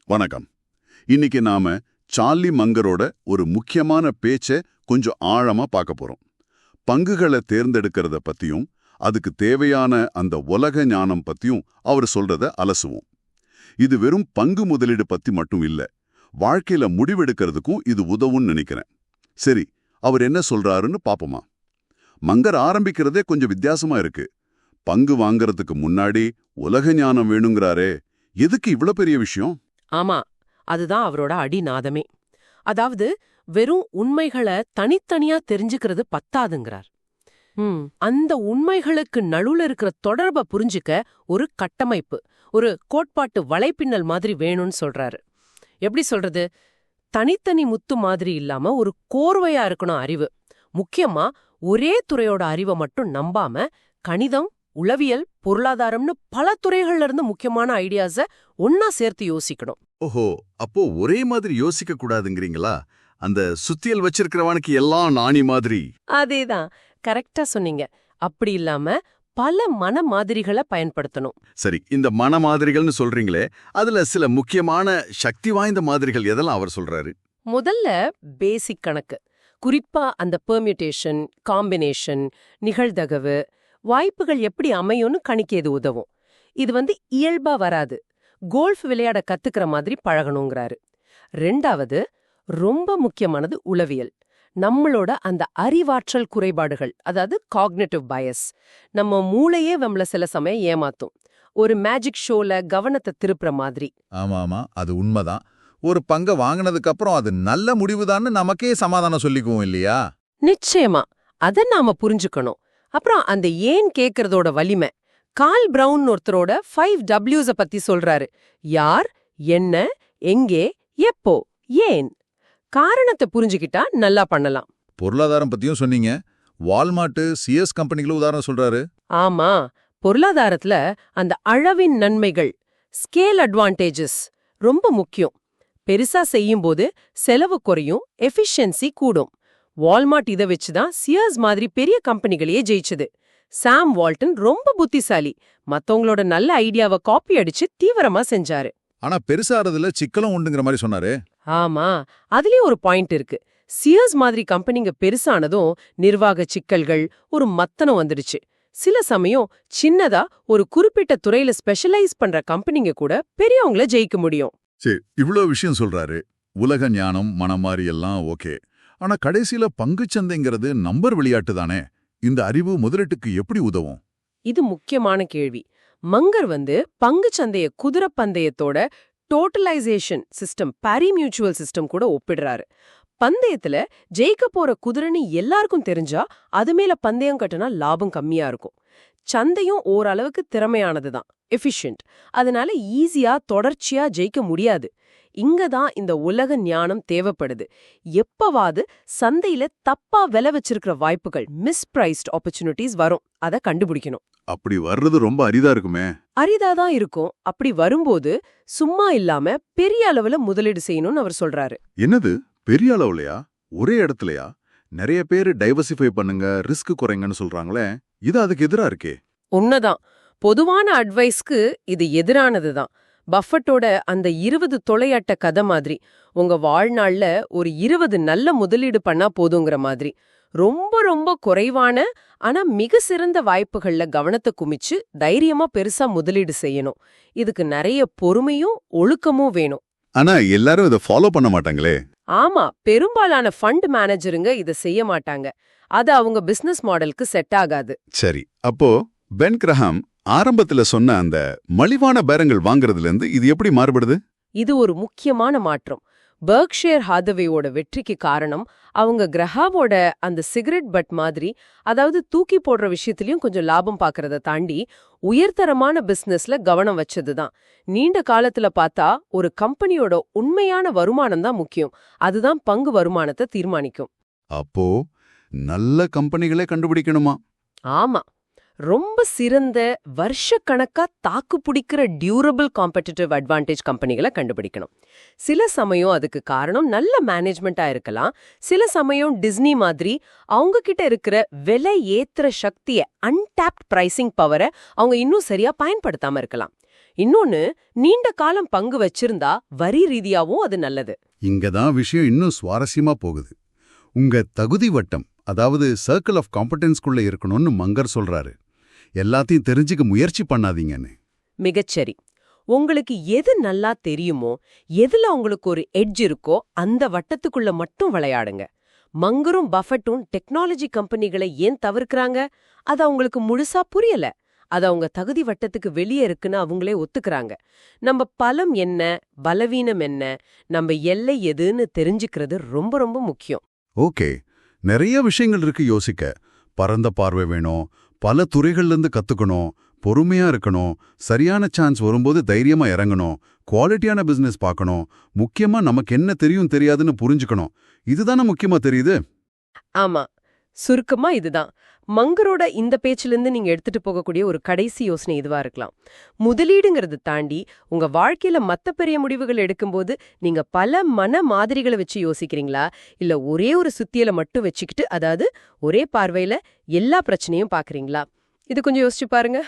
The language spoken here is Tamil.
வணக்கம். இன்னைக்கு நாம சார்லி மங்கரோட ஒரு முக்கியமான பேச்சை கொஞ்சம் ஆழமா பார்க்க போறோம். பங்குகளை தேர்ந்தெடுக்கிறத பத்தியும் அதுக்கு தேவையான அந்த உலக ஞானம் பத்தியும் அவர் சொல்றத அலசுவோம். இது வெறும் பங்கு முதலீடு பத்தி மட்டும் இல்ல, வாழ்க்கையில முடிவெடுக்கிறதுக்கும் இது உதவும்னு நினைக்கிறேன். சரி, அவர் என்ன சொல்றாருன்னு பாப்போமா? மங்கர் ஆரம்பிக்கிறதே கொஞ்சம் வித்தியாசமா இருக்கு. பங்கு வாங்கறதுக்கு முன்னாடி உலக ஞானம் வேணுங்கிறாரே, எதுக்கு இவ்வளவு பெரிய விஷயம்? ஆமா, அதுதான் அவரோட அடிநாதமே. அதாவது வெறும் உண்மைகளை தனித்தனியா தெரிஞ்சுக்கிறது பத்தாதுங்கிறார். அந்த உண்மைகளுக்கு நடுவுல இருக்கிற தொடர்பை புரிஞ்சுக்க ஒரு கட்டமைப்பு, ஒரு கோட்பாட்டு வலைப்பின்னல் மாதிரி வேணும்னு சொல்றாரு. எப்படி சொல்றது? தனித்தனி முத்து மாதிரி இல்லாம ஒரு கோர்வையா இருக்கணும் அறிவு. முக்கியமா ஒரே துறையோட அறிவை மட்டும் நம்பாம கணிதம், உளவியல், பொருளாதாரம்னு பல துறைகள்ல இருந்து முக்கியமான ஐடியாஸ ஒன்னா சேர்த்து யோசிக்கணும். ஓஹோ, அப்போ ஒரே மாதிரி யோசிக்க கூடாதுங்கிறீங்களா? அந்த சுத்தியல் வச்சிருக்கிறவனுக்கு எல்லாம் நாணி மாதிரி. அதேதான், கரெக்டா சொன்னீங்க. அப்படி இல்லாம பல மன மாதிரிகளை பயன்படுத்தணும். சரி, இந்த மன மாதிரிகள்னு சொல்றீங்களே, அதுல சில முக்கியமான சக்தி வாய்ந்த மாதிரிகள் எதெல்லாம் அவர் சொல்றாரு? முதல்ல பேசிக் கணக்கு, குறிப்பா அந்த பெர்மியூட்டேஷன், காம்பினேஷன், நிகழ்தகவு, வாய்ப்புகள் எப்படி அமையும்னு கணிக்க உதவும். இது இயல்பா வராது, கோல்ஃப் விளையாட கத்துக்கிற மாதிரி பழகணுங்கிறாரு. ரெண்டாவது, ரொம்ப முக்கியமானது உளவியல். நம்மளோட அந்த அறிவாற்றல் குறைபாடுகள், அதாவது காக்னிட்டிவ் பயஸ். நம்ம மூளையே நம்மள சில சமயம் ஏமாத்தும், ஒரு மேஜிக் ஷோல கவனத்தை திருப்புற மாதிரி. ஆமா, அது உண்மைதான். ஒரு பங்கை வாங்கினதுக்கு அப்புறம் அது நல்ல முடிவுதான்னு நமக்கே சமாதானம் சொல்லிக்குவோம் இல்லையா? நிச்சயமா, அத நாம புரிஞ்சுக்கணும். அப்புறம் அந்த ஏன் கேக்குறதோட வலிமை. கால் பிரவுன் ஒருத்தரோட 5 W's பத்தி சொல்றாரு. யார், என்ன, எங்கே, எப்போ, ஏன். காரணத்தை புரிஞ்சுக்கிட்டா நல்லா பண்ணலாம். பொருளாதாரம் பத்தியும் சொன்னீங்க. வால்மார்ட், சிஎஸ் கம்பெனிகளும் உதாரணம் சொல்றாரு. ஆமா, பொருளாதாரத்துல அந்த அளவின் நன்மைகள், ஸ்கேல் அட்வான்டேஜஸ் ரொம்ப முக்கியம். பெருசா செய்யும்போது செலவு குறையும், எஃபிஷியன்சி கூடும். வால்மார்ட் இதை வச்சுதான் சியர்ஸ் மாதிரி பெரிய கம்பெனிகளையே ஜெயிச்சது. சாம் வால்டன் ரொம்ப புத்திசாலி, மத்தவங்களோட நல்ல ஐடியாவை காப்பி அடிச்சு தீவிரமா செஞ்சாரு. ஆனா பெருசாறதுல சிக்கலும் உண்டுங்கிற மாதிரி சொன்னாரு. ஆமா, அதுலயும் ஒரு பாயிண்ட் இருக்கு. சியர்ஸ் மாதிரி கம்பெனிங்க பெருசானதும் நிர்வாக சிக்கல்கள், ஒரு மத்தனம் வந்துடுச்சு. சில சமயம் சின்னதா ஒரு குறிப்பிட்ட துறையில ஸ்பெஷலைஸ் பண்ற கம்பெனிங்க கூட பெரியவங்கள ஜெயிக்க முடியும். சரி, இவ்வளோ விஷயம் சொல்றாரு. உலக ஞானம், மனமாரி எல்லாம் ஓகே. ஆனா கடைசியில பங்குச்சந்தைங்கிறது நம்பர் விளையாட்டு தானே. இந்த அறிவு முதலீட்டுக்கு எப்படி உதவும்? இது முக்கியமான கேள்வி. மங்கர் பங்கு சந்தைய குதிரை பந்தயத்தோட டோட்டலைசேஷன் சிஸ்டம், பாரி மியூச்சுவல் சிஸ்டம் கூட ஒப்பிடுறாரு. பந்தயத்துல ஜெயிக்க போற குதிரைன்னு எல்லாருக்கும் தெரிஞ்சா அது மேல பந்தயம் கட்டினா லாபம் கம்மியா இருக்கும். சந்தையும் ஓரளவுக்கு திறமையானதுதான், எஃபிஷியன்ட். அதனால ஈஸியா தொடர்ச்சியா ஜெயிக்க முடியாது. இங்கதான் இந்த உலக ஞானம் தேவைப்படுது. எப்பவாது சந்தையில தப்பா விலை வச்சிருக்கிற வாய்ப்புகள், மிஸ்பிரைஸ்ட் ஆப்பர்ச்சுனிட்டிஸ் வரும். அதை கண்டுபிடிக்கணும். அப்படி வர்றது ரொம்ப அரிதா இருக்குமே. அரிதாதான் இருக்கும். அப்படி வரும்போது சும்மா இல்லாம பெரிய அளவுல முதலீடு செய்யணும்னு அவர் சொல்றாரு. என்னது பெரிய அளவுலையா? ஒரே இடத்துலயா? நிறைய பேரு டைவர்சிஃபை பண்ணுங்க, ரிஸ்க் குறைங்கன்னு சொல்றாங்களே, இது அதுக்கு எதிரா இருக்கே. உண்மைதான். பொதுவான அட்வைஸ்க்கு இது எதிரானதுதான். பஃபட்டோட அந்த 20 தொலையட்ட கதை மாதிரி, உங்க வாழ்நாள்ல ஒரு 20 நல்ல முதலீடு பண்ணா போதுங்கிற மாதிரி. ரொம்ப ரொம்ப குறைவான ஆனா மிக சிறந்த வாய்ப்புகள்ல கவனத்தை குமிச்சு தைரியமா பெருசா முதலீடு செய்யணும். இதுக்கு நிறைய பொறுமையும் ஒழுக்கமும் வேணும். ஆனா எல்லாரும் இதை ஃபாலோ பண்ண மாட்டாங்களே. ஆமா, பெரும்பாலான ஃபண்ட் மேனேஜருங்க இதை செய்ய மாட்டாங்க. அது அவங்க பிசினஸ் மாடலுக்கு செட் ஆகாது. சரி, அப்போ பென் கிரஹாம் ஆரம்பத்துல சொன்ன அந்த மலிவான பேரங்கள் வாங்குறதுல இருந்து இது எப்படி மாறுபடுது? இது ஒரு முக்கியமான மாற்றம். பெர்க்ஷயர் ஹாதவேயோட வெற்றிக்கு காரணம் அவங்க கிரஹாவோட அந்த சிகரெட் பட் மாதிரி, அதாவது தூக்கி போடுற விஷயத்திலயும் கொஞ்சம் லாபம் பாக்குறத தாண்டி உயர்தரமான பிசினஸ்ல கவனம் வச்சதுதான். நீண்ட காலத்துல பார்த்தா ஒரு கம்பெனியோட உண்மையான வருமானம் தான் முக்கியம். அதுதான் பங்கு வருமானத்தை தீர்மானிக்கும். அப்போ நல்ல கம்பெனிகளே கண்டுபிடிக்கணுமா? ஆமா, ரொம்ப சிறந்த வருஷக்கணக்கா தாக்கு பிடிக்கிற டியூரபிள் காம்படிட்டிவ் அட்வான்டேஜ் கம்பெனிகளை கண்டுபிடிக்கணும். சில சமயம் அதுக்கு காரணம் நல்ல மேனேஜ்மெண்டா இருக்கலாம். சில சமயம் டிஸ்னி மாதிரி அவங்க கிட்ட இருக்கிற விலை ஏத்துற சக்தியை, அன்டாப்ட் பிரைசிங் பவரை அவங்க இன்னும் சரியா பயன்படுத்தாம இருக்கலாம். இன்னொன்னு, நீண்ட காலம் பங்கு வச்சிருந்தா வரி ரீதியாவும் அது நல்லது. இங்கதான் விஷயம் இன்னும் சுவாரஸ்யமா போகுது. உங்க தகுதி வட்டம், அதாவது சர்க்கிள் ஆஃப் காம்படன்ஸ்குள்ள இருக்கணும்னு மங்கர் சொல்றாரு. எல்லாத்தையும் தெரிஞ்சுக்க முயற்சி பண்ணாதீங்கன்னு. மிகச்சரி. உங்களுக்கு எது நல்லா தெரியுமோ, எதுல உங்களுக்கு ஒரு எட்ஜ் இருக்கோ அந்த வட்டத்துக்குள்ள மட்டும் விளையாடுங்க. மங்கரும் பஃபட்டும் டெக்னாலஜி கம்பெனிகளை ஏன் தவிர்க்கறாங்க? அது அவங்களுக்கு முழுசா புரியல. அது அவங்க தகுதி வட்டத்துக்கு வெளியே இருக்குன்னு அவங்களே ஒத்துக்கறாங்க. நம்ம பலம் என்ன, பலவீனம் என்ன, நம்ம எல்லை எதுன்னு தெரிஞ்சுக்கிறது ரொம்ப ரொம்ப முக்கியம். ஓகே, நிறைய விஷயங்கள் இருக்கு யோசிக்க. பரந்த பார்வை வேணும், பல துறைகள்ல இருந்து கத்துக்கணும், பொறுமையா இருக்கணும், சரியான சான்ஸ் வரும்போது தைரியமா இறங்கணும், குவாலிட்டியான பிசினஸ் பார்க்கணும், முக்கியமா நமக்கு என்ன தெரியும் தெரியாதுன்னு புரிஞ்சுக்கணும். இதுதானே முக்கியமா தெரியுது. ஆமா, சுருக்கமா இதுதான். மங்கரோட இந்த பேச்சிலிருந்து நீங்க எடுத்துட்டு போகக்கூடிய ஒரு கடைசி யோசனை இதுவா இருக்கலாம். முதலீடுங்கிறது தாண்டி உங்க வாழ்க்கையில மத்த பெரிய முடிவுகள் எடுக்கும்போது நீங்க பல மன மாதிரிகளை வச்சு யோசிக்கிறீங்களா, இல்ல ஒரே ஒரு சுத்தியலை மட்டும் வச்சுக்கிட்டு, அதாவது ஒரே பார்வையில எல்லா பிரச்சனையும் பாக்குறீங்களா? இது கொஞ்சம் யோசிச்சு பாருங்க.